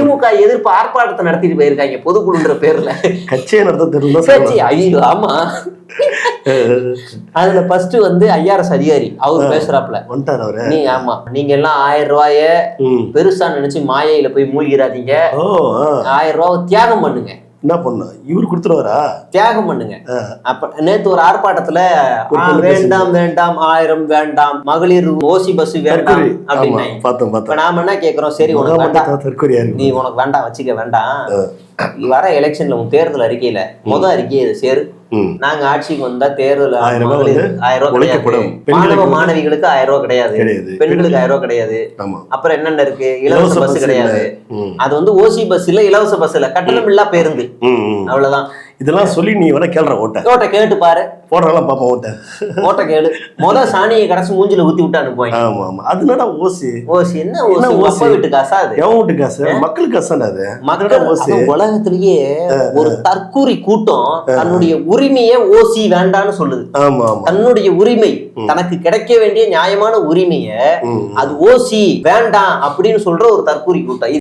திமுக எதிர்ப்பு ஆர்ப்பாட்டத்தை நடத்திட்டு போயிருக்காங்க பொதுக்குழுன்ற பேர்ல. கட்சியை நடத்த தெரியல. ஐயோ ஆமா. அதுல ஃபர்ஸ்ட் வந்து ஐஆர்எஸ் அதிகாரி அவர் பேசுறாப்ல, நீ ஆமா நீங்க எல்லாம் 1000 ரூபாய பெருசா நினைச்சு மாயையில போய் மூழ்கிறாதீங்க, 1000 ரூபாய் தியாகம் பண்ணுங்க. என்ன பண்ண இவரு கொடுத்துருவாரா? தியாகம் பண்ணுங்க. அப்ப நேத்து ஒரு ஆர்ப்பாட்டத்துல வேண்டாம் வேண்டாம் 1000 வேண்டாம், மகளிர் ஓசி பஸ் வேண்டாம் அப்படின்னு நாம என்ன கேக்குறோம், சரி உனக்கு வேண்டாம், நீ உனக்கு வேண்டாம் வச்சுக்க வேண்டாம், வர எலெக்ஷன்ல உன் தேர்தல் அறிக்கையில அறிக்கையை இதை சேரு, நாங்க ஆட்சிக்கு வந்தா தேர்தல் 1000 ரூபாய் கிடையாது, மாணவ மாணவிகளுக்கு 1000 ரூபாய் கிடையாது, பெண்களுக்கு 1000 ரூபாய் கிடையாது, அப்புறம் என்னென்ன இருக்கு, இலவச பஸ் கிடையாது, அது வந்து ஓசி பஸ் இல்ல, இலவச பஸ் இல்ல, கட்டணம் இல்லா பேருந்து, அவ்வளவுதான். இதெல்லாம் சொல்லி நீ வேணா கேள்ற ஓட்ட கேட்டு பாரு, போடுறாலாம் பாப்பா ஓட்ட கேளு. சாணியை கரைச்சு மூஞ்சில ஊத்தி விட்டு அனுப்புவாங்க. ஆமா ஆமா, அதனால ஓசி என்ன ஓசி வீட்டு காசா? அது எவன் வீட்டு காசு? மக்கள் காசு. அது மக்கள் உலகத்திலேயே ஒரு தற்கூரி கூட்டம் தன்னுடைய உரிமையை ஓசி வேண்டான்னு சொல்லுது. தன்னுடைய உரிமை, தனக்கு கிடைக்க வேண்டிய நியாயமான உரிமைய அது ஓசி வேண்டாம் அப்படின்னு சொல்ற ஒரு தற்கூரி கூட்டம்.